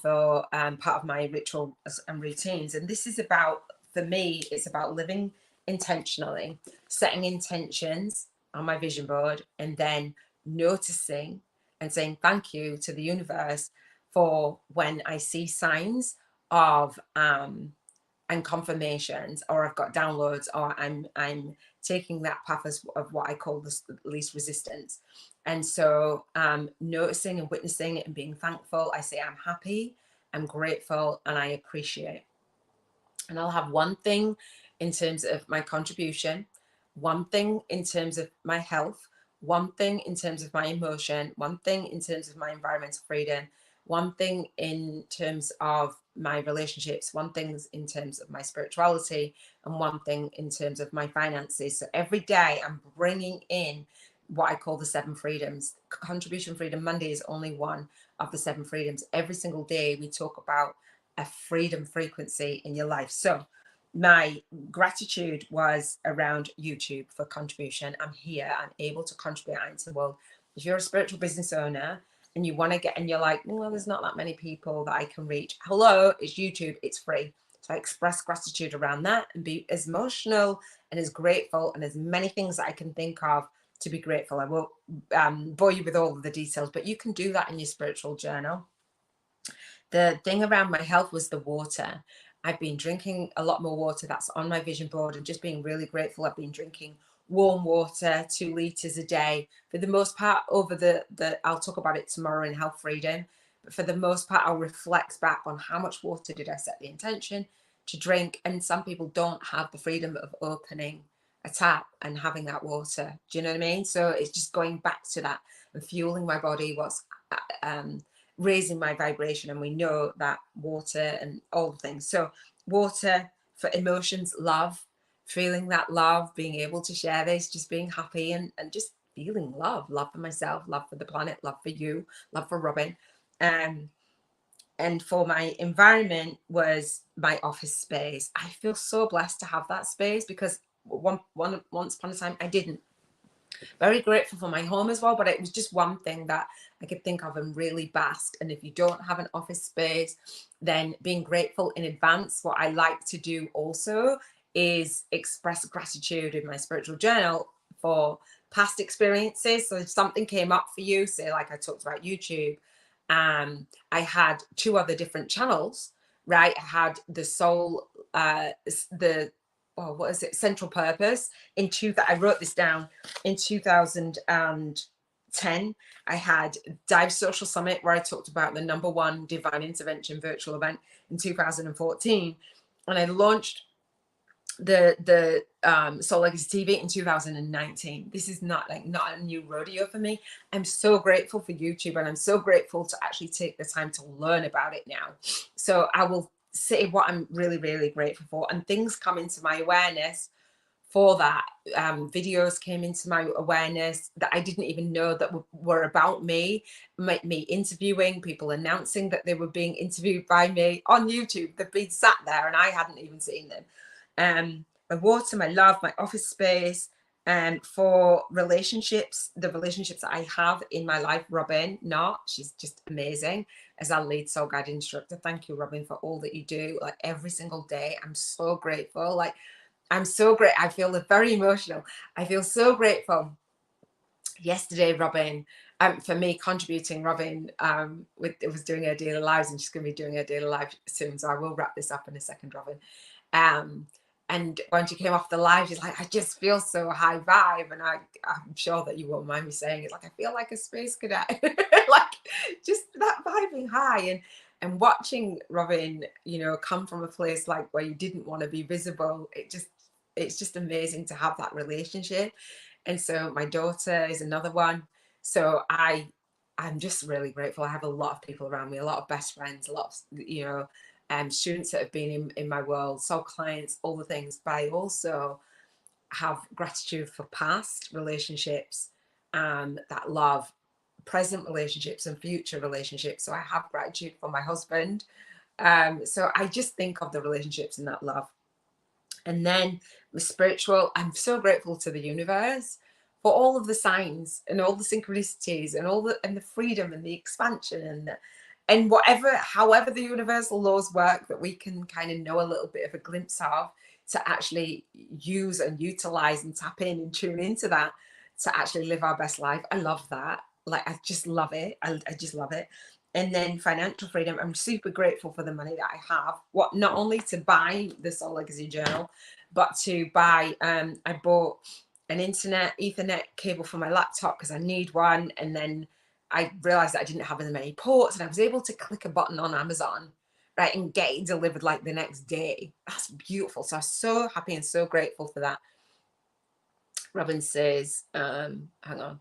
for part of my ritual and routines. And this is about, for me, it's about living intentionally, setting intentions on my vision board, and then noticing and saying thank you to the universe for when I see signs of and confirmations, or I've got downloads, or I'm taking that path of what I call the least resistance. And so noticing and witnessing it and being thankful, I say I'm happy, I'm grateful, and I appreciate. And I'll have one thing in terms of my contribution, one thing in terms of my health, one thing in terms of my emotion, one thing in terms of my environmental freedom, one thing in terms of my relationships, one thing in terms of my spirituality, and one thing in terms of my finances. So every day I'm bringing in what I call the 7 freedoms. Contribution Freedom Monday is only one of the 7 freedoms. Every single day we talk about a freedom frequency in your life. So my gratitude was around YouTube for contribution. I'm here, I'm able to contribute out into the world. If you're a spiritual business owner and you want to get, and you're like, well, there's not that many people that I can reach. Hello, it's YouTube, it's free. So I express gratitude around that and be as emotional and as grateful and as many things that I can think of to be grateful. I won't bore you with all of the details, but you can do that in your spiritual journal. The thing around my health was the water. I've been drinking a lot more water. That's on my vision board, and just being really grateful. I've been drinking warm water, 2 liters a day. For the most part, over the I'll talk about it tomorrow in Health Freedom. But for the most part, I'll reflect back on how much water did I set the intention to drink. And some people don't have the freedom of opening a tap and having that water. Do you know what I mean? So it's just going back to that and fueling my body, what's raising my vibration. And we know that water and all the things. So water for emotions, love, feeling that love, being able to share this, just being happy and just feeling love for myself, love for the planet, love for you, love for Robin. And for my environment was my office space. I feel so blessed to have that space, because once upon a time I didn't. Very grateful for my home as well, but it was just one thing that I could think of and really bask. And if you don't have an office space, then being grateful in advance. What I like to do also is express gratitude in my spiritual journal for past experiences. So if something came up for you, say like I talked about YouTube, I had 2 other different channels, right? I had the Central Purpose I wrote this down in 2000 and 10, I had Dive Social Summit, where I talked about the #1 divine intervention virtual event in 2014. And I launched the Soul Legacy TV in 2019. This is not a new rodeo for me. I'm so grateful for YouTube, and I'm so grateful to actually take the time to learn about it now. So I will say what I'm really, really grateful for, and things come into my awareness for that. Videos came into my awareness that I didn't even know that were about me. Me interviewing people, announcing that they were being interviewed by me on YouTube. They've been sat there and I hadn't even seen them. My water, my love, my office space, and for relationships, the relationships that I have in my life. Robin, she's just amazing as our lead soul guide instructor. Thank you, Robin, for all that you do, like every single day. I'm so grateful. Like, I'm so great. I feel very emotional. I feel so grateful. Yesterday, Robin, for me contributing, Robin was doing her daily lives, and she's going to be doing her daily live soon. So I will wrap this up in a second, Robin. And when she came off the live, she's like, I just feel so high vibe. And I'm sure that you won't mind me saying it. Like, I feel like a space cadet, like just that vibing high. And watching Robin, come from a place like where you didn't want to be visible, it's just amazing to have that relationship. And so my daughter is another one. So I'm just really grateful. I have a lot of people around me, a lot of best friends, a lot of, students that have been in my world, soul clients, all the things. But I also have gratitude for past relationships, that love, present relationships, and future relationships. So I have gratitude for my husband. So I just think of the relationships and that love. And then with spiritual, I'm so grateful to the universe for all of the signs and all the synchronicities and the freedom and the expansion and however the universal laws work, that we can kind of know a little bit of a glimpse of, to actually use and utilize and tap in and tune into that, to actually live our best life. I love that. Like, I just love it. I just love it. And then financial freedom. I'm super grateful for the money that I have. Not only to buy the Soul Legacy Journal, but to buy, I bought an Ethernet cable for my laptop because I need one. And then I realized that I didn't have as many ports, and I was able to click a button on Amazon, right, and get it delivered like the next day. That's beautiful. So I'm so happy and so grateful for that. Robin says, hang on.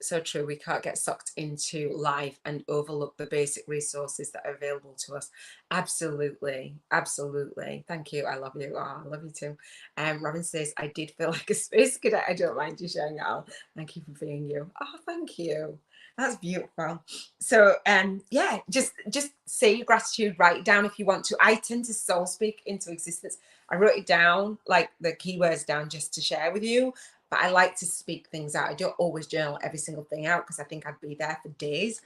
So true. We can't get sucked into life and overlook the basic resources that are available to us. Absolutely. Absolutely. Thank you. I love you. Oh, I love you too. Robin says, I did feel like a space cadet. I don't mind you sharing it all. Thank you for being you. Oh, thank you. That's beautiful. So yeah, just say your gratitude, write it down if you want to. I tend to soul speak into existence. I wrote it down, like the keywords down, just to share with you. But I like to speak things out. I don't always journal every single thing out because I think I'd be there for days.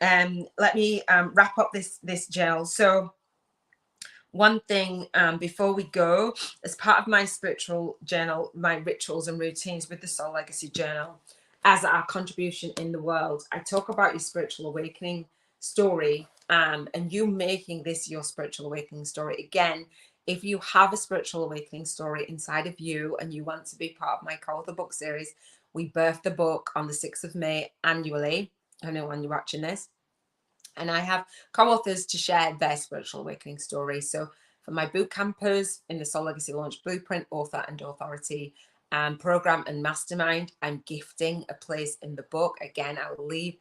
Let me wrap up this journal. So one thing before we go, as part of my spiritual journal, my rituals and routines with the Soul Legacy Journal, as our contribution in the world, I talk about your spiritual awakening story, and you making this your spiritual awakening story. Again, if you have a spiritual awakening story inside of you and you want to be part of my co-author book series, we birthed the book on the 6th of May annually. I know when you're watching this. And I have co-authors to share their spiritual awakening story. So for my Bootcampers in the Soul Legacy Launch Blueprint, Author and Authority program and Mastermind, I'm gifting a place in the book. Again, I will leave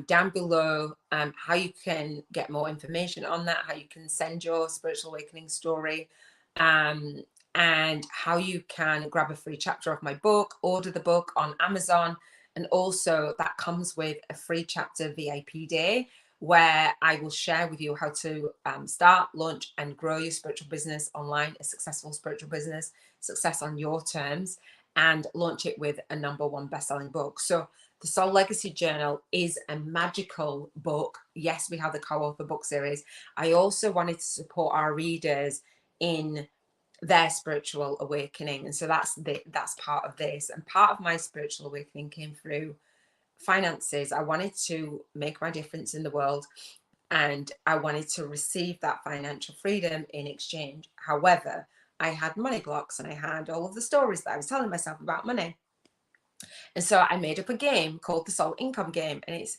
down below how you can get more information on that, how you can send your spiritual awakening story, and how you can grab a free chapter of my book, order the book on Amazon. And also that comes with a free chapter VIP day, where I will share with you how to start, launch, and grow your spiritual business online, a successful spiritual business, success on your terms, and launch it with a #1 best-selling book. So the Soul Legacy Journal is a magical book. Yes, we have the co-author book series. I also wanted to support our readers in their spiritual awakening. And so that's part of this. And part of my spiritual awakening came through finances. I wanted to make my difference in the world, and I wanted to receive that financial freedom in exchange. However, I had money blocks, and I had all of the stories that I was telling myself about money. And so I made up a game called the Soul Income Game. And it's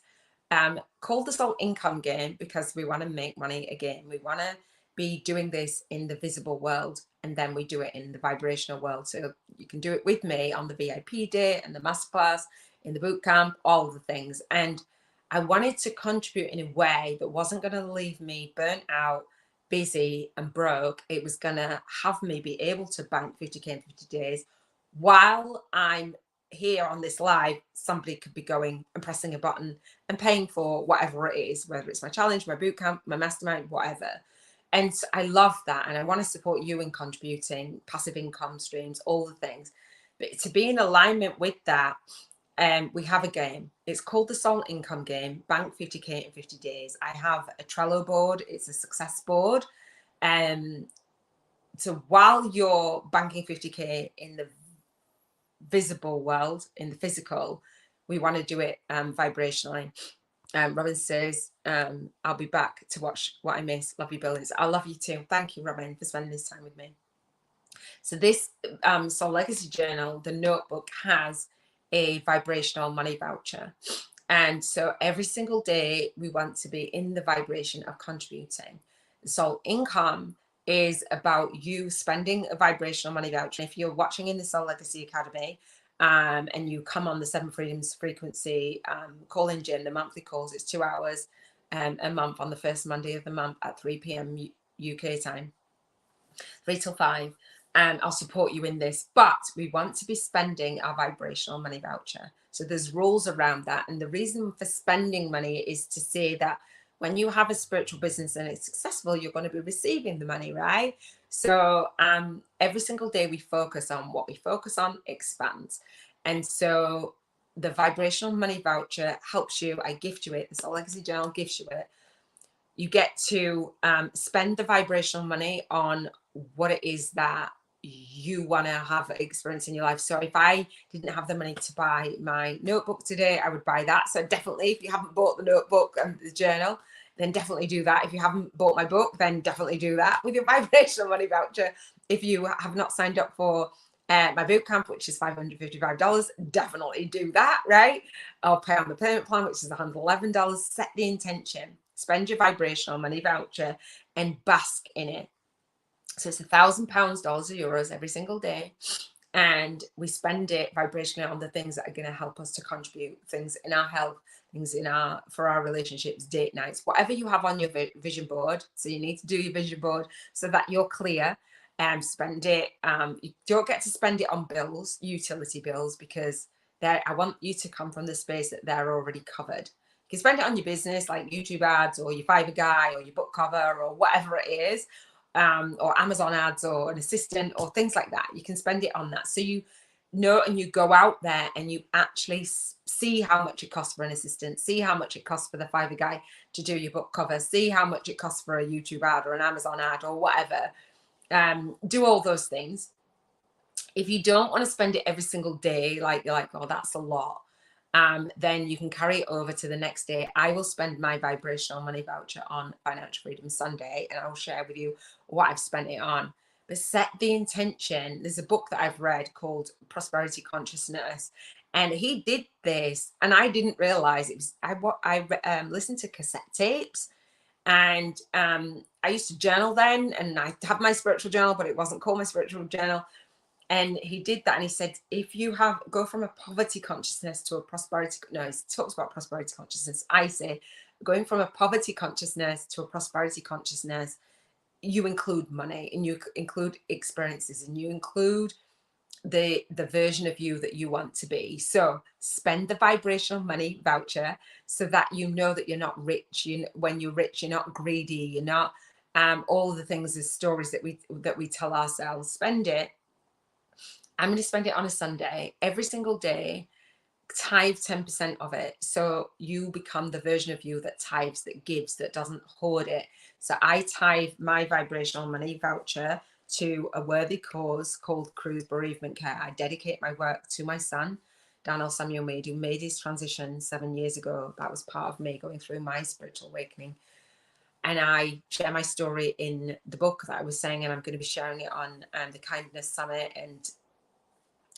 called the Soul Income Game because we want to make money again. We want to be doing this in the visible world, and then we do it in the vibrational world. So you can do it with me on the VIP day and the masterclass, in the boot camp, all of the things. And I wanted to contribute in a way that wasn't going to leave me burnt out, busy, and broke. It was going to have me be able to bank 50K in 50 days while I'm here on this live. Somebody could be going and pressing a button and paying for whatever it is, whether it's my challenge, my boot camp, my mastermind, whatever. And I love that. And I want to support you in contributing, passive income streams, all the things. But to be in alignment with that, we have a game. It's called the Soul Income Game, Bank 50K in 50 days. I have a Trello board. It's a success board. So while you're banking 50K in the visible world, in the physical, we want to do it vibrationally. Robin says, I'll be back to watch what I miss. Love you, Billions. I love you too. Thank you, Robin, for spending this time with me. So this Soul Legacy Journal, the notebook, has a vibrational money voucher. And so every single day we want to be in the vibration of contributing. Soul Income is about you spending a vibrational money voucher. If you're watching in the Soul Legacy Academy, and you come on the Seven Freedoms frequency call-in gym, the monthly calls, it's 2 hours a month on the first Monday of the month at 3 p.m. UK time, 3 till 5. I'll support you in this, but we want to be spending our vibrational money voucher. So there's rules around that. And the reason for spending money is to say that when you have a spiritual business and it's successful, you're going to be receiving the money, right? So every single day we focus on what we focus on expands. And so the vibrational money voucher helps you. I gift you it. The Soul Legacy Journal gives you it. You get to spend the vibrational money on what it is that you want to have experience in your life. So if I didn't have the money to buy my notebook today, I would buy that. So definitely, if you haven't bought the notebook and the journal, then definitely do that. If you haven't bought my book, then definitely do that with your vibrational money voucher. If you have not signed up for my boot camp, which is $555, definitely do that, right? Or pay on the payment plan, which is $111. Set the intention, spend your vibrational money voucher, and bask in it. So it's £1,000, dollars or euros every single day. And we spend it vibrationally on the things that are going to help us to contribute, things in our health, things for our relationships, date nights, whatever you have on your vision board. So you need to do your vision board so that you're clear and spend it. You don't get to spend it on bills, utility bills, because I want you to come from the space that they're already covered. You can spend it on your business, like YouTube ads or your Fiverr guy or your book cover or whatever it is. Or Amazon ads or an assistant or things like that. You can spend it on that. So you know, and you go out there and you actually see how much it costs for an assistant, see how much it costs for the Fiverr guy to do your book cover, see how much it costs for a YouTube ad or an Amazon ad or whatever. Do all those things. If you don't want to spend it every single day, like you're like, oh, that's a lot, then you can carry it over to the next day. I will spend my vibrational money voucher on Financial Freedom Sunday, and I'll share with you what I've spent it on. But set the intention. There's a book that I've read called Prosperity Consciousness, and he did this, and I didn't realize it was. I listened to cassette tapes, and I used to journal then, and I have my spiritual journal, but it wasn't called my spiritual journal. And he did that, and he said, if you go from a poverty consciousness to a prosperity, no, he talks about prosperity consciousness. I say, going from a poverty consciousness to a prosperity consciousness, you include money, and you include experiences, and you include the version of you that you want to be. So spend the vibrational money voucher so that you know that you're not rich. When you're rich, you're not greedy. You're not all the things, the stories that we tell ourselves. Spend it. I'm going to spend it on a Sunday every single day, tithe 10% of it. So you become the version of you that tithes, that gives, that doesn't hoard it. So I tithe my vibrational money voucher to a worthy cause called Cruise Bereavement Care. I dedicate my work to my son, Daniel Samuel Mead, who made his transition 7 years ago. That was part of me going through my spiritual awakening. And I share my story in the book that I was saying, and I'm going to be sharing it on the Kindness Summit and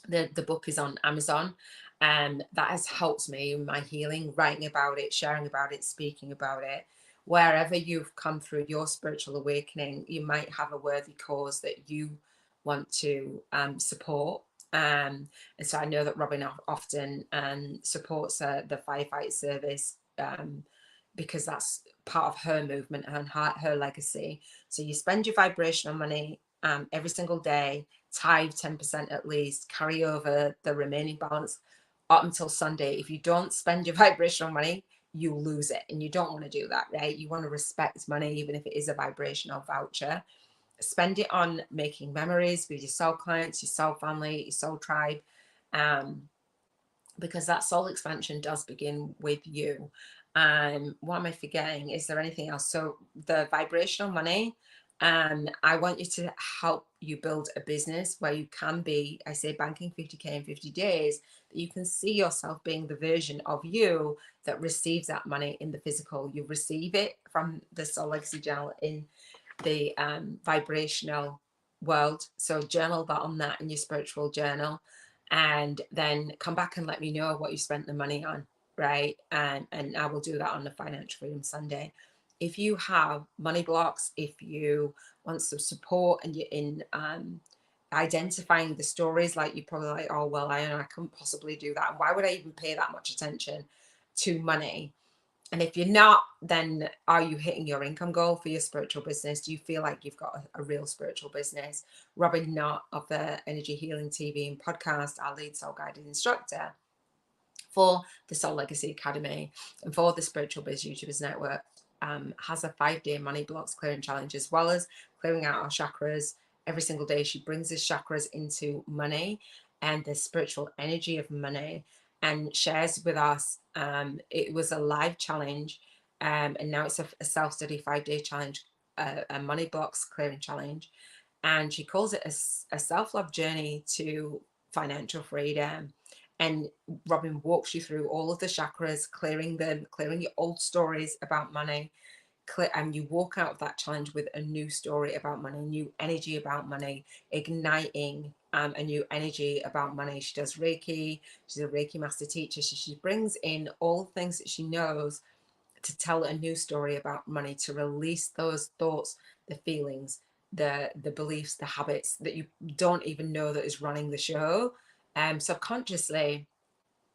The book is on Amazon, and that has helped me in my healing, writing about it, sharing about it, speaking about it. Wherever you've come through your spiritual awakening, you might have a worthy cause that you want to support. And so I know that Robin often supports the firefight service, because that's part of her movement and her legacy. So you spend your vibrational money every single day, tithe 10% at least, carry over the remaining balance up until Sunday. If you don't spend your vibrational money, you lose it, and you don't want to do that, right? You want to respect money, even if it is a vibrational voucher. Spend it on making memories with your soul clients, your soul family, your soul tribe, because that soul expansion does begin with you. What am I forgetting? Is there anything else? So the vibrational money, I want you to help you build a business where you can be, I say, banking 50K in 50 days, that you can see yourself being the version of you that receives that money in the physical. You receive it from the Soul Legacy Journal in the vibrational world. So journal that on that in your spiritual journal, and then come back and let me know what you spent the money on, right? And I will do that on the Financial Freedom Sunday. If you have money blocks, if you want some support and you're in identifying the stories, like you're probably like, oh, well, I couldn't possibly do that. Why would I even pay that much attention to money? And if you're not, then are you hitting your income goal for your spiritual business? Do you feel like you've got a real spiritual business? Robin Knott of the Energy Healing TV and podcast, our lead soul guided instructor for the Soul Legacy Academy and for the Spiritual Biz YouTubers Network, has a 5-day money blocks clearing challenge, as well as clearing out our chakras. Every single day she brings the chakras into money and the spiritual energy of money, and shares with us. It was a live challenge, and now it's a self-study 5-day challenge, a money blocks clearing challenge, and she calls it a self-love journey to financial freedom. And Robin walks you through all of the chakras, clearing them, clearing your old stories about money, and you walk out of that challenge with a new story about money, new energy about money, igniting a new energy about money. She does Reiki. She's a Reiki master teacher. She brings in all the things that she knows to tell a new story about money, to release those thoughts, the feelings, the beliefs, the habits that you don't even know that is running the show subconsciously.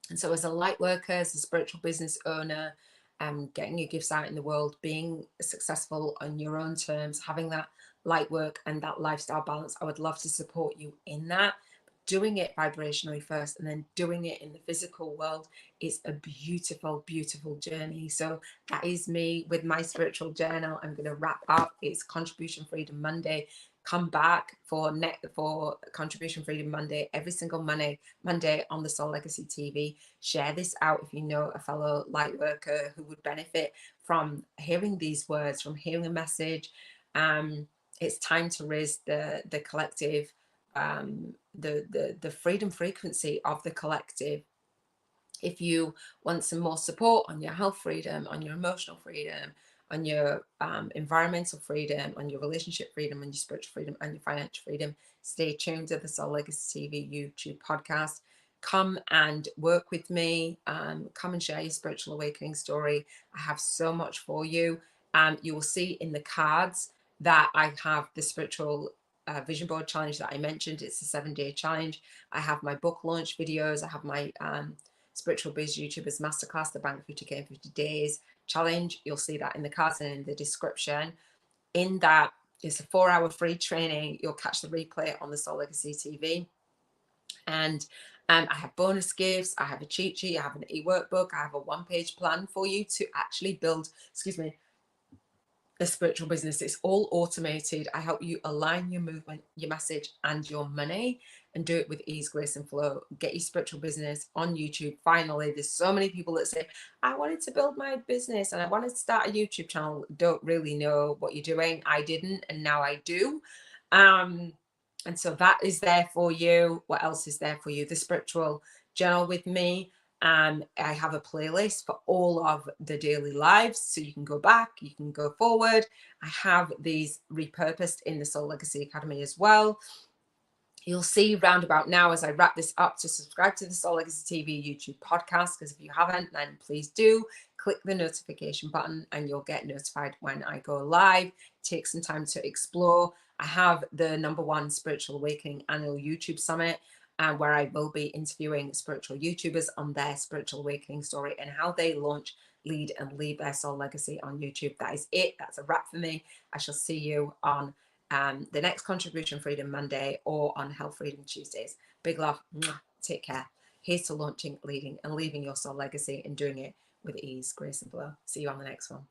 And so as a light worker, as a spiritual business owner, getting your gifts out in the world, being successful on your own terms, having that light work and that lifestyle balance, I would love to support you in that. Doing it vibrationally first and then doing it in the physical world is a beautiful, beautiful journey. So that is me with my spiritual journal. I'm going to wrap up. It's Contribution Freedom Monday. Come back for Contribution Freedom Monday, every single Monday on the Soul Legacy TV. Share this out if you know a fellow light worker who would benefit from hearing these words, from hearing a message. It's time to raise the collective, the freedom frequency of the collective. If you want some more support on your health freedom, on your emotional freedom, on your environmental freedom, on your relationship freedom, on your spiritual freedom, and your financial freedom, stay tuned to the Soul Legacy TV YouTube podcast. Come and work with me. Come and share your spiritual awakening story. I have so much for you. You will see in the cards that I have the spiritual vision board challenge that I mentioned. It's a 7-day challenge. I have my book launch videos. I have my Spiritual Biz YouTubers Masterclass, the Bank 50K in 50 Days challenge. You'll see that in the cards and in the description. In that, it's a 4-hour free training. You'll catch the replay on the Soul Legacy TV. And I have bonus gifts. I have a cheat sheet. I have an e-workbook. I have a 1-page plan for you to actually build, a spiritual business. It's all automated. I help you align your movement, your message, and your money, and do it with ease, grace, and flow. Get your spiritual business on YouTube. Finally, there's so many people that say, I wanted to build my business and I wanted to start a YouTube channel. Don't really know what you're doing. I didn't, and now I do. And so that is there for you. What else is there for you? The spiritual journal with me. I have a playlist for all of the daily lives, so you can go back, you can go forward. I have these repurposed in the Soul Legacy Academy as well. You'll see round about now as I wrap this up to subscribe to the Soul Legacy TV YouTube podcast, because if you haven't, then please do click the notification button and you'll get notified when I go live. Take some time to explore. I have the #1 Spiritual Awakening Annual YouTube Summit, where I will be interviewing spiritual YouTubers on their spiritual awakening story and how they launch, lead, and leave their soul legacy on YouTube. That is it. That's a wrap for me. I shall see you on the next Contribution Freedom Monday or on Health Freedom Tuesdays. Big love. Take care. Here's to launching, leading, and leaving your soul legacy and doing it with ease, grace, and flow. See you on the next one.